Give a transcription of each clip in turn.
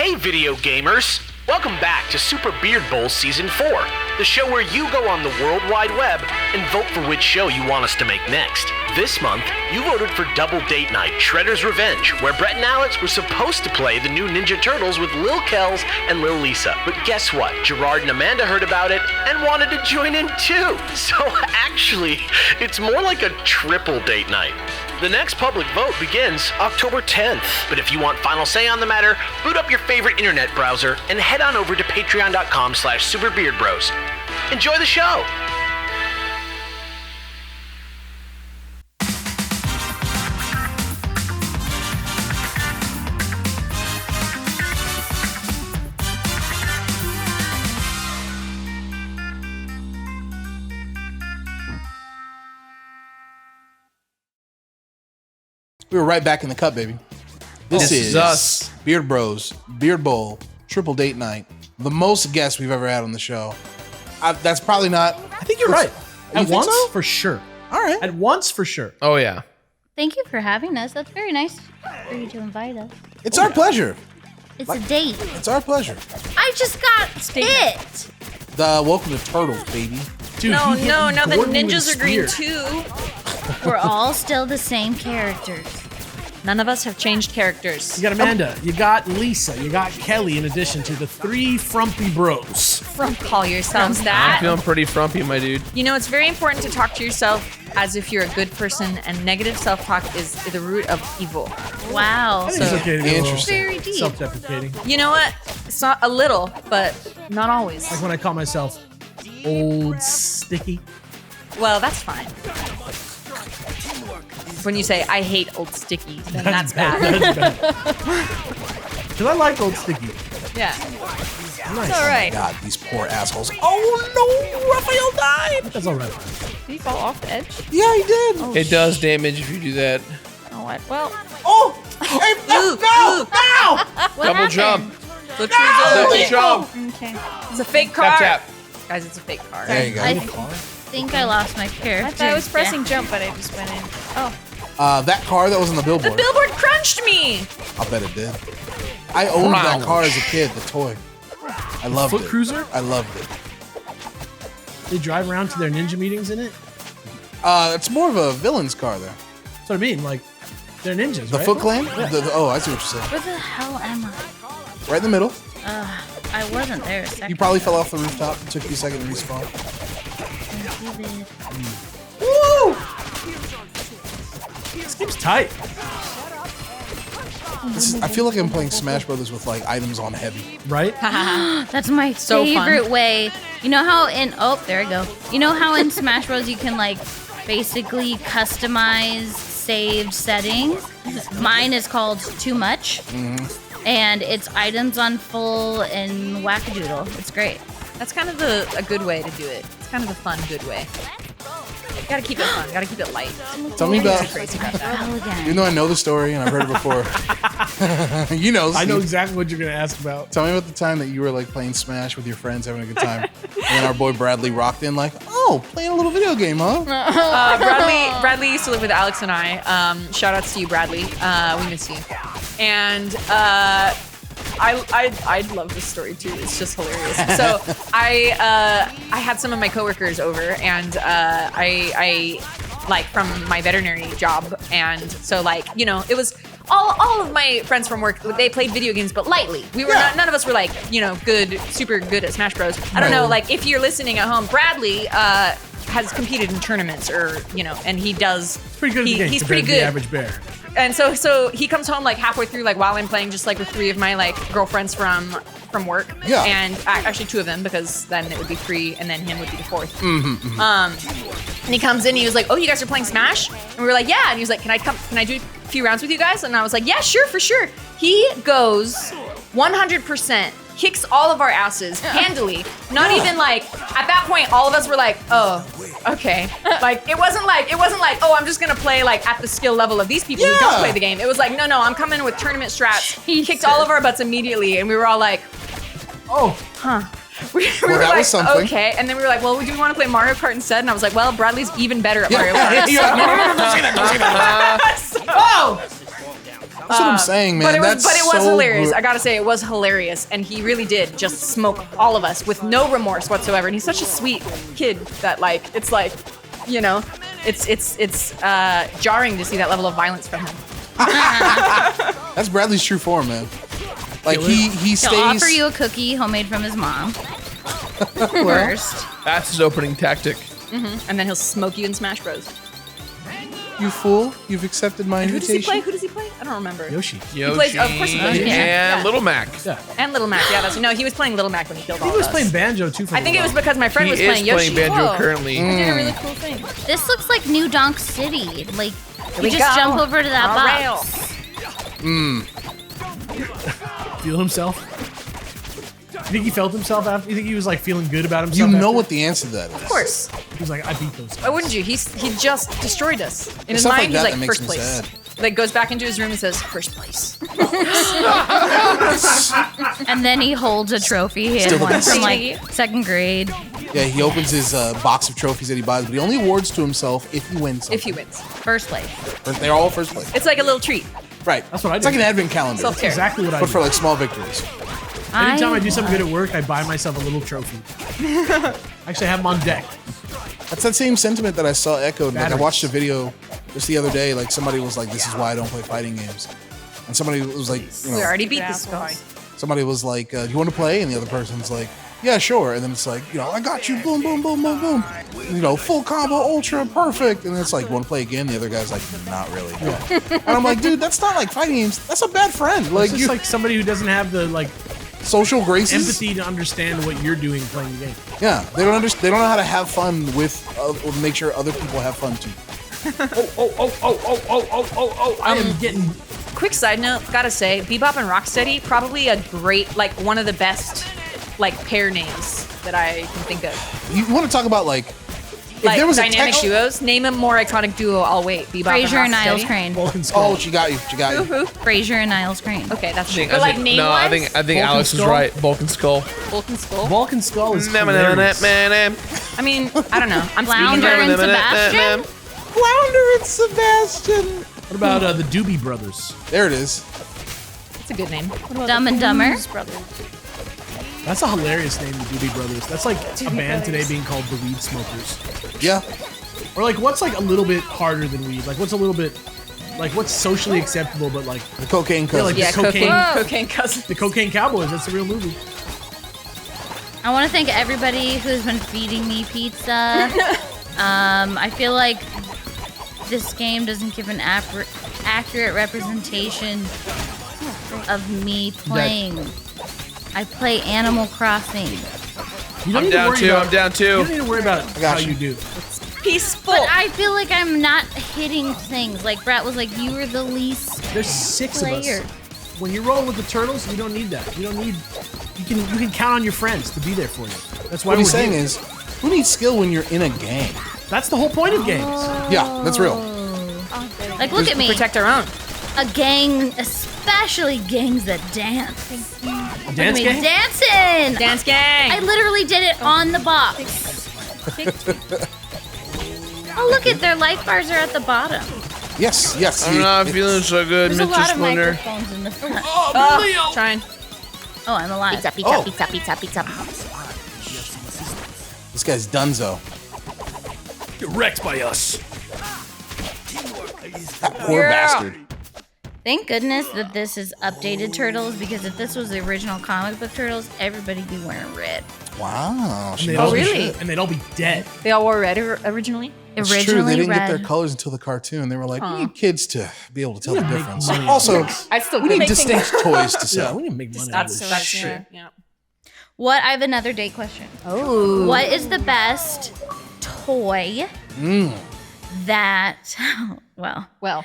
Hey video gamers! Welcome back to Super Beard Bowl Season 4, the show where you go on the World Wide Web and vote for which show you want us to make next. This month, you voted for Double Date Night, Shredder's Revenge, where Brett and Alex were supposed to play the new Ninja Turtles with Lil Kells and Lil Lisa. But guess what? Jirard and Amanda heard about it and wanted to join in too. So actually, it's more like a triple date night. The next public vote begins October 10th. But if you want final say on the matter, boot up your favorite internet browser and head on over to patreon.com/superbeardbros. Enjoy the show! We were right back in the cup, baby. This is us. Beard Bros, Beard Bowl, Triple Date Night. The most guests we've ever had on the show. That's probably not... I think you're right. At once, so? for sure. All right. At once, for sure. Oh, yeah. Thank you for having us. That's very nice for you to invite us. It's our pleasure. It's a date. It's our pleasure. I just got it. Welcome to Turtles, baby. Dude, No, now the Gordon with ninjas a are green spear. too. We're all still the same characters. None of us have changed characters. You got Amanda, you got Lisa, you got Kelly, in addition to the three frumpy bros. Call yourselves I'm that. feeling pretty frumpy, my dude. You know, it's very important to talk to yourself as if you're a good person, and negative self-talk is the root of evil. Wow. I think it's okay to be a little Interesting. Very deep. self-deprecating. You know what? It's not a little, but not always. Like when I call myself old sticky. Well, that's fine. When you say, I hate old sticky, then that's bad. Because I like old sticky. Yeah. Nice. It's all right. God, these poor assholes. Oh, no. Raphael died. That's all right. Did he fall off the edge? Yeah, he did. Oh, It does damage if you do that. Oh, what? Well, Oh. Hey, no. What Double happened? jump. the Double jump. Okay. It's a fake car. Tap, tap. Guys, it's a fake car. There you go. I think I lost my character. I was pressing jump, but I just went in. Oh. That car that was on the The billboard. billboard crunched me! I bet it did. I owned that car as a kid, the toy. I loved Foot it. Cruiser? I loved it. They drive around to their ninja meetings in it. It's more of a villain's car there. That's what I mean. Like, they're ninjas, The right? Foot Clan? Oh, I see what you're saying. Where the hell am I? Right in the middle. I wasn't there a second. You probably fell off the rooftop. It took you a second to respawn. Woo! This game's tight. I feel like I'm playing Smash Brothers with like items on heavy. Right? That's my So fun. favorite way. You know how in there we go. You know how in Smash Bros you can like basically customize saved settings? Mine is called Too Much. And it's items on full and wackadoodle. It's great. That's kind of a good way to do it. It's kind of a fun, good way. Gotta keep it fun. Gotta keep it light. Tell me about, Crazy about that. Hell again. even though I know the story and I've heard it before. You know. I know Steve. exactly what you're going to ask about. Tell me about the time that you were like playing Smash with your friends, having a good time. And then our boy Bradley rocked in like, oh, playing a little video game, huh? Bradley used to live with Alex and I. Shout outs to you, Bradley. We miss you. And I love this story too. It's just hilarious. So I had some of my coworkers over, and I like from my veterinary job, and so like it was all of my friends from work. They played video games, but lightly. We were none of us were like super good at Smash Bros. I don't know. Like if you're listening at home, Bradley has competed in tournaments, or and he does. Pretty good at the game. He's compared pretty to good. The average bear. And so he comes home like halfway through, like while I'm playing, just like with three of my like girlfriends from work. Yeah. And actually two of them, because then it would be three, and then him would be the fourth. And he comes in, and he was like, "Oh, you guys are playing Smash?" And we were like, "Yeah." And he was like, "Can I do a few rounds with you guys?" And I was like, "Yeah, sure, for sure." He goes 100%. Kicks all of our asses handily. Not even like at that point, all of us were like, "Oh, okay." Like it wasn't like, "Oh, I'm just gonna play like at the skill level of these people who don't play the game." It was like, "No, I'm coming with tournament strats." He kicked all of our butts immediately, and we were all like, Oh, we were that like, was something. "Okay." And then we were like, "Well, do we want to play Mario Kart instead?" And I was like, "Well, Bradley's even better at Mario Kart." You're like, no, don't say that. Oh! That's what I'm saying, man. But it was That's so hilarious. good. I gotta say, it was hilarious, and he really did just smoke all of us with no remorse whatsoever. And he's such a sweet kid that, like, it's like, you know, it's jarring to see that level of violence from him. That's Bradley's true form, man. Like he stays. He'll offer you a cookie homemade from his mom. First. That's his opening tactic. And then he'll smoke you in Smash Bros. You fool! You've accepted my And who does he invitation. play? Who does he play? I don't remember. Yoshi. Yoshi of course he plays Yoshi. and Yeah. Little Mac. Yeah. And Little Mac. Yeah, no, he was playing Little Mac when he killed all He of was us. playing banjo too. For I think it was because my friend He was is playing Yoshi. playing banjo Whoa. currently. I did a really cool thing. This looks like New Donk City. Like, you we just go. jump over to that On box. Feel himself. You think he felt himself after? You think he was like feeling good about You himself? know after? what the answer to that is. Of course. He was like, I beat those guys. Why wouldn't you? He just destroyed us. In his Stuff mind, like that he's like that makes first me place. sad. Like goes back into his room and says first place. And then he holds a trophy he Still had the won best. from like 2nd grade. Yeah, he opens his box of trophies that he buys, but he only awards to himself if he wins. If he wins, First place. They're all first place. it's like a little treat. Right. That's what I It's do. like an advent calendar, Self-care. Exactly what I but do. for like small victories. Anytime I do something good at work, I buy myself a little trophy. Actually, I have them on deck. That's that same sentiment that I saw echoed. Like I Batteries. watched a video just the other day. Like somebody was like, "This is why I don't play fighting games," and somebody was like, "You We know," already beat this guy. somebody was like, "Do you want to play?" And the other person's like, "Yeah, sure." And then it's like, you know, "I got you." Boom, boom, boom, boom, boom. You know, full combo, ultra perfect. And then it's like, "You want to play again?" The other guy's like, "Not really." And I'm like, "Dude, that's not like fighting games. That's a bad friend. Like It's you, just like somebody who doesn't have the like social graces." empathy to understand what you're doing playing the game. Yeah, they don't understand. They don't know how to have fun with, or make sure other people have fun too. I am getting. Quick side note, gotta say, Bebop and Rocksteady, probably a great, like one of the best, like pair names that I can think of. You want to talk about like, if Like there was dynamic a text, duos, name a more iconic duo. I'll wait. Bebop Frazier and and Niles Rocksteady. Crane. Vulcan Skull. Oh, she got you. She got you. Who? Frazier and Niles Crane. Okay, that's true. I But like think- name no, I wise, think Alex is Skull? right. Vulcan Skull. Vulcan Skull. Vulcan Skull is hilarious. I mean, I don't know. I'm Flounder speaking and Sebastian. Flounder and Sebastian. What about the Doobie Brothers? There it is. It's a good name. Dumb and Dumber. That's a hilarious name, the Doobie Brothers. That's like a band today being called the Weed Smokers. Yeah. Or like, what's like a little bit harder than weed? Like, what's a little bit, like, what's socially acceptable, but like The cocaine cousin. like- Yeah, Cocaine- cocaine cousin. the Cocaine Cowboys? That's a real movie. I want to thank everybody who's been feeding me pizza. I feel like this game doesn't give an accurate representation of me playing. I play Animal Crossing. You don't I'm need to down worry too. about. I'm down You too. don't need to worry about got how you. you do. Peaceful. But I feel like I'm not hitting things. Like Brett was like, you were the least There's 6 player. of us. When you're rolling with the turtles, you don't need that. You don't need. You can count on your friends to be there for you. That's why What he's we're saying here. is, who needs skill when you're in a gang? That's the whole point of games. Yeah, that's real. Like, look at me. Protect our own. A gang, especially gangs that dance. A dance Me game. dancing. Dance gang. I literally did it on the box. Oh, look at their life bars are at the bottom. Yes, yes. I'm not feeling so good, There's a Mr. lot of Splinter. microphones in the front. Trying. Oh, I'm alive. Pizza, pizza, Oh. pizza, pizza, pizza. This guy's Dunzo. Get wrecked by us. That poor bastard. Thank goodness that this is updated Turtles, because if this was the original comic book Turtles, everybody'd be wearing red. Wow. And She they'd knows all be- her really? shit. And they'd all be dead. They all wore red originally. It's Originally true. They didn't red. get their colors until the cartoon. They were like, we need kids to be able to tell the Make difference. money. Also, I still we could need make distinct toys to Yeah, sell. we didn't make money. out of That's this shit. yeah. What? I have another date question. Oh. What is the best toy that? Well, Well.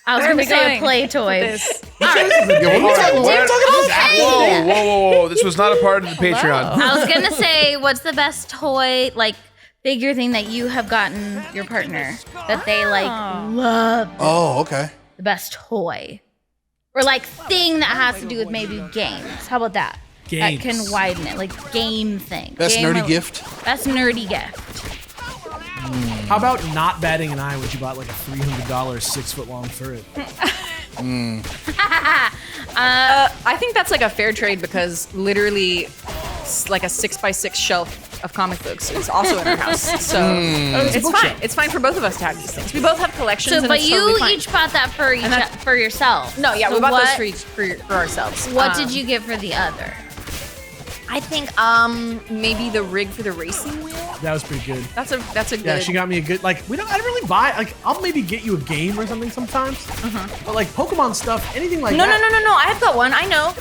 I was Where are going we to say going a play toy. this? Yeah, what are we talking about? Whoa, whoa, whoa, whoa! This was not a part of the Patreon. I was gonna say, what's the best toy, like figure thing that you have gotten your partner that they like love? Oh, okay. The best toy, or like thing that has to do with maybe games. How about that? That Games. can widen it, like game thing. Best Game nerdy rel- gift? Best nerdy gift. How about not batting an eye when you bought like a $300 6-foot long furret? I think that's like a fair trade because literally, like a 6x6 shelf of comic books is also in our house. So it's fine. It's fine for both of us to have these things. We both have collections. So, and but it's you totally fine. each bought that for yourself. No, yeah, So we bought what, those for ourselves. What did you get for the other? I think maybe the rig for the racing wheel. That was pretty good. That's a good. Yeah, she got me a good, like, I didn't really buy, like, I'll maybe get you a game or something sometimes. But like Pokemon stuff, anything like No, that. no. I've got one. I know.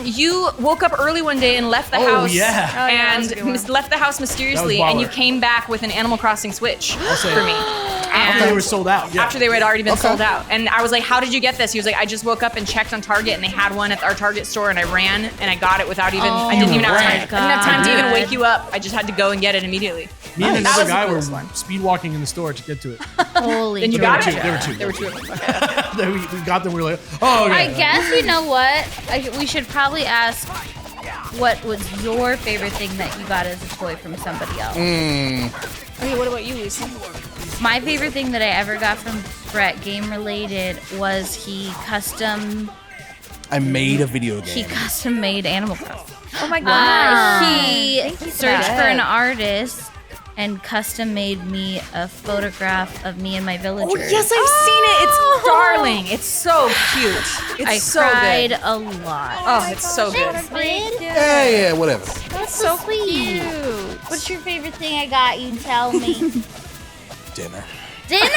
You woke up early one day and left the Oh, house. yeah. Oh, yeah, and left the house mysteriously, and you baller. came back with an Animal Crossing Switch say for it. me. After they were sold out. Yeah. After they had already been sold out. And I was like, how did you get this? He was like, I just woke up and checked on Target and they had one at our Target store and I ran and I got it without even, I didn't even have time. I didn't have time to even God. wake you up. I just had to go and get it immediately. Me and That another was the guy were coolest one. speed walking in the store to get to it. Holy And you crap. got it? There were two. There were two of them. Okay. Then we got them. We were like, oh, okay. I guess you know what? We should probably ask what was your favorite thing that you got as a toy from somebody else. Okay, what about you, Lisa? My favorite thing that I ever got from Brett, game related, was I made a video he game. custom made Animal Crossing. Oh my god. He searched for an artist and custom made me a photograph of me and my villagers. Oh yes, I've seen it. It's darling. It's so cute. It's I so cried good. a lot. Oh, it's so good. Yeah, whatever. That's so cute. What's your favorite thing I got you? Tell me. Dinner. Dinner?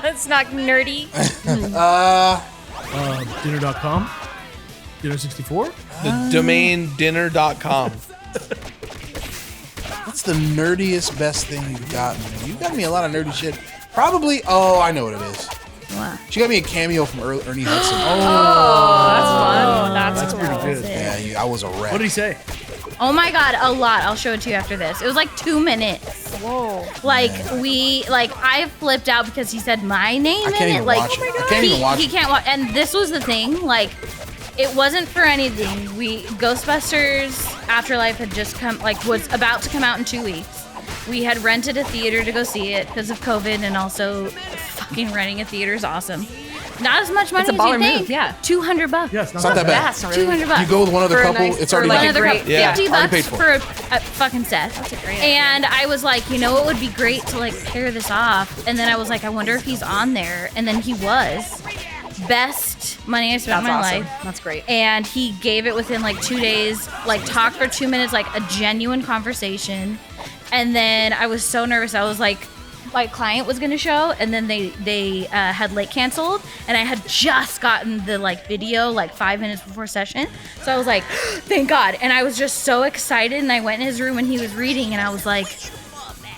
It's not nerdy. Dinner.com. Dinner64. The domain dinner.com. What's the nerdiest, best thing you've gotten me? You've got me a lot of nerdy shit. Probably, I know what it is. What? She got me a cameo from Ernie Hudson. That's pretty good. Yeah, I was a wreck. What did he say? Oh my god, a lot. I'll show it to you after this. It was like 2 minutes. Whoa. I flipped out because he said my name I can't in even it. Like, watch it. I can't even watch he it. can't watch. And this was the thing. Like, it wasn't for anything. Ghostbusters Afterlife had just come. Like, was about to come out in 2 weeks. We had rented a theater to go see it because of COVID, and also fucking renting a theater is awesome. Not as much money It's a as baller you think. move, yeah. $200. Yeah, it's It's not that bad. That's not really. $200. You go with one other For a couple, nice- it's for already like like a Another great- couple, yeah. 50 Already bucks paid for for a fucking set. That's a great idea. And I was like, you know, it would be great to like pair this off. And then I was like, I wonder if he's on there. And then he was. Best money I spent in That's my awesome. life. That's great. And he gave it within like 2 days, like talked for 2 minutes, like a genuine conversation. And then I was so nervous. I was like, my client was gonna show, and then they had late canceled, and I had just gotten the like video like 5 minutes before session. So I was like, thank God. And I was just so excited, and I went in his room and he was reading, and I was like,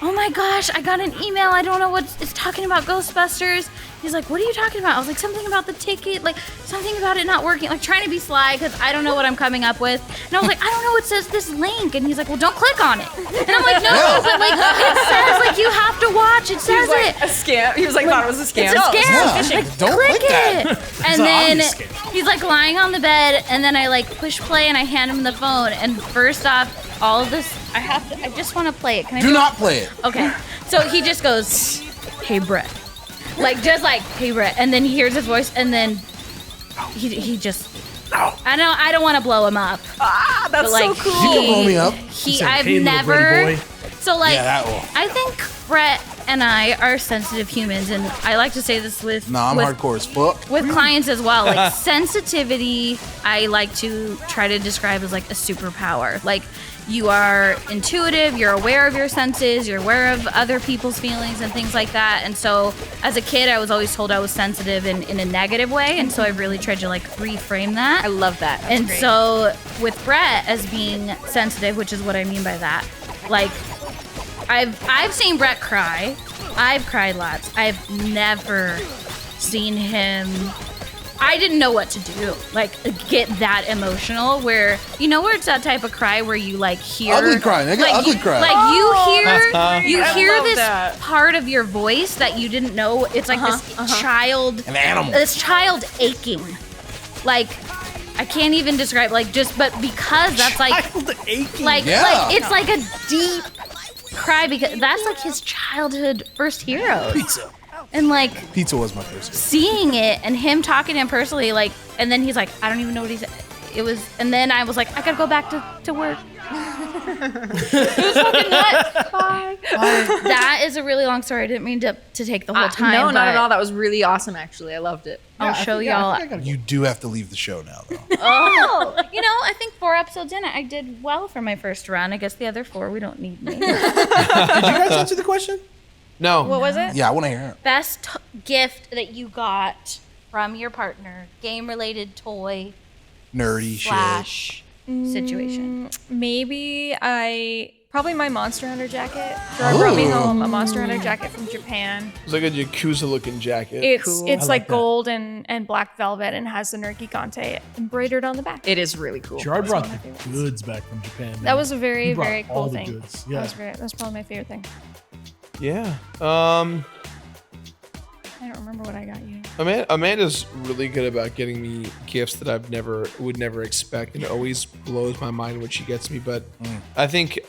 oh my gosh, I got an email. I don't know what it's talking about Ghostbusters. He's like, what are you talking about? I was like, something about the ticket, like something about it not working, like trying to be sly because I don't know what I'm coming up with. And I was like, I don't know, it says this link. And he's like, well, don't click on it. And I'm like, no, but like it says like you have to watch. It says it. A scam. He was like, thought it was a scam. It's a scam. Yeah. Like, Don't click click that. it. And an then obvious scam. he's like lying on the bed, and then I like push play and I hand him the phone. And first off, all of this, I just want to play it. Can I Do not play it. Okay. So he just goes, hey, Brett. Like, just like, hey, Brett. And then he hears his voice, and then he just, I don't want to blow him up. Ah, that's But, like, so cool. You can blow me up. He, said, I've "Hey, little never, Brady boy." so like, Yeah, that will. I think Brett and I are sensitive humans, and I like to say this with, Nah, I'm with hardcore as fuck. with clients as well. Like sensitivity, I like to try to describe as like a superpower. Like you are intuitive, you're aware of your senses, you're aware of other people's feelings and things like that. And so as a kid, I was always told I was sensitive in a negative way. And so I really tried to like reframe that. I love that. That's And great. so with Brett as being sensitive, which is what I mean by that, like I've seen Brett cry. I've cried lots. I've never seen him. I didn't know what to do. Like get that emotional where where it's that type of cry where you like hear Ugly cry, nigga, like, ugly cry. Like you I hear love this that. part of your voice that you didn't know. It's like this child, An animal. this child aching. Like I can't even describe but because that's like Child aching. like Yeah. like it's like a deep cry because that's like his childhood first heroes. Pizza. And like Pizza was my first game. seeing it and him talking to him personally, like, and then he's like, I don't even know what he said. It was, and then I was like, I gotta go back to work. It was fucking nuts. Bye. That is a really long story. I didn't mean to take the whole time. No, not at but all. That was really awesome, actually. I loved it. I'll show y'all. You do have to leave the show now, though. Oh, I think 4 episodes in, I did well for my first run. I guess the other 4, we don't need me. Did you guys answer the question? No. What was it? Yeah, I want to hear it. Best gift that you got from your partner, game-related toy Nerdy slash situation. Maybe probably my Monster Hunter jacket. Jirard brought me home a Monster Hunter jacket from Japan. It's like a Yakuza-looking jacket. It's like gold and black velvet and has the Nerky Kante embroidered on the back. It is really cool. Jirard brought the goods back from Japan. Man. That was a very, He brought very all cool the thing. goods. Yeah. That's probably my favorite thing. Yeah. I don't remember what I got you. Amanda's really good about getting me gifts that would never expect, and it always blows my mind when she gets me. But I think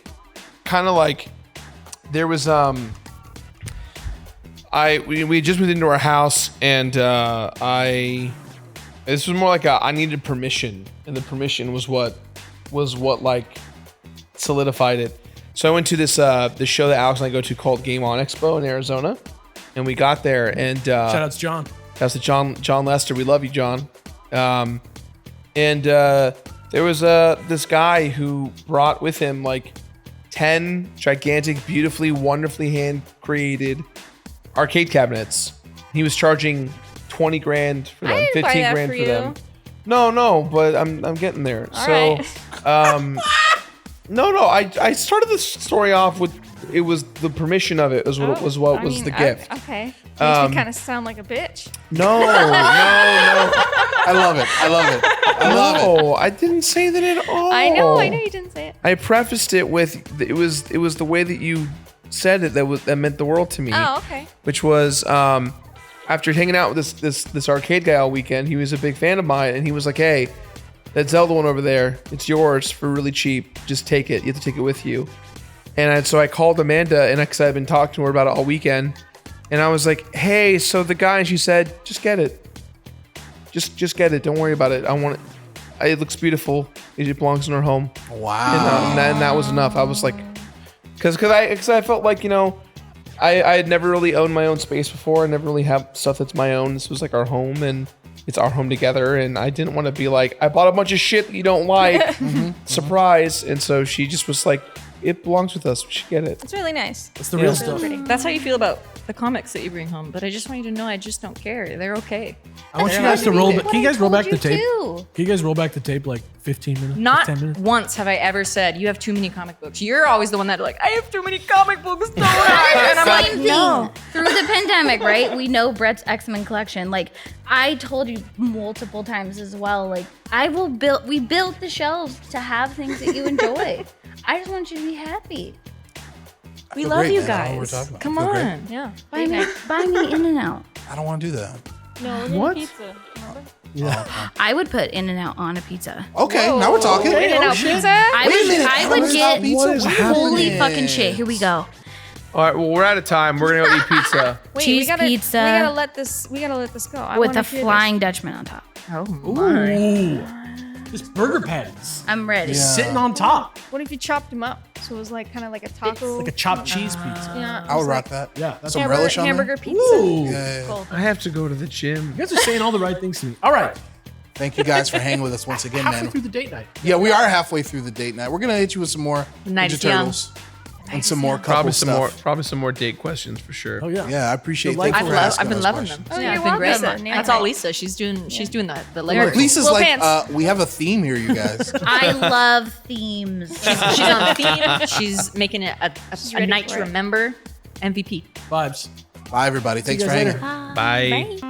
kind of like there was we just moved into our house, and this was more like I needed permission, and the permission was what like solidified it. So I went to this show that Alex and I go to called Game On Expo in Arizona. And we got there, and shout out to John. That's to John Lester. We love you, John. And there was this guy who brought with him like 10 gigantic, beautifully, wonderfully hand-created arcade cabinets. He was charging 20 grand for them, 15 grand for them. No, but I'm getting there. All right. No. I started this story off with it was the permission of it was what was the gift. Okay. Makes me kind of sound like a bitch. No. I love it. No, I didn't say that at all. I know you didn't say it. I prefaced it with it was the way that you said it that meant the world to me. Oh, okay. Which was after hanging out with this arcade guy all weekend, he was a big fan of mine, and he was like, "Hey, that Zelda one over there, it's yours for really cheap. Just take it. You have to take it with you." And so I called Amanda, and because I've been talking to her about it all weekend, and I was like, "Hey, so the guy," and she said, "Just get it. Just get it. Don't worry about it. I want it. It looks beautiful. It belongs in her home." Wow. And that was enough. I was like, because I felt like I had never really owned my own space before. I never really have stuff that's my own. This was like our home, and it's our home together. And I didn't want to be like, I bought a bunch of shit that you don't like. Surprise. And so she just was like, it belongs with us. We should get it. It's really nice. It's the real stuff. That's how you feel about the comics that you bring home. But I just want you to know I just don't care. They're okay. I want you guys to roll back. Can you guys roll back the tape? Too. Can you guys roll back the tape like 15 minutes? Not 10 minutes? once have I ever said, you have too many comic books. You're always the one that like, I have too many comic books. Don't I? And I'm like, Same thing. no. Through the pandemic, right? We know Brett's X-Men collection. Like I told you multiple times as well. Like we built the shelves to have things that you enjoy. I just want you to be happy. We feel love great, you man. I don't know what guys. we're talking about. Come I feel great. on. Yeah. Buy me In-N-Out. I don't want to do that. No, What? pizza. Remember? Yeah. I would put In-N-Out on a pizza. Okay, now we're talking. In-N-Out pizza? I Wait a minute, would how is that get pizza? What is holy happening? fucking shit. Here we go. All right, well, we're out of time. We're gonna go eat pizza. Wait, Cheese we gotta, pizza. We gotta let this go. I With wanna a hear this. Flying Dutchman on top. Oh my. Ooh. Just burger patties. I'm ready. Yeah. Sitting on top. What if you chopped them up? So it was like kind of like a taco. Like a chopped cheese pizza. Yeah. I would rock that. Yeah. That's Some hamburger, relish on hamburger there. pizza. Ooh. Yeah. I have to go to the gym. You guys are saying all the right things to me. All right. Thank you guys for hanging with us once again, Halfway man. through the date night. Yeah, we are halfway through the date night. We're gonna hit you with some more night Ninja is young. Turtles and some more couple Probably stuff. some more date questions for sure. Oh, yeah. Yeah, I appreciate Delightful. thank you for asking I've been those loving questions. them. Oh, Yeah, you're it's been great. welcome. Yeah. That's all Lisa. She's doing the Look, legwork. Lisa's Well, like, pants. we have a theme here, you guys. I love themes. She's on theme. She's making it a ready night for to it. remember. MVP. Vibes. Bye, everybody. Thanks you for guys hanging. later. Bye. Bye.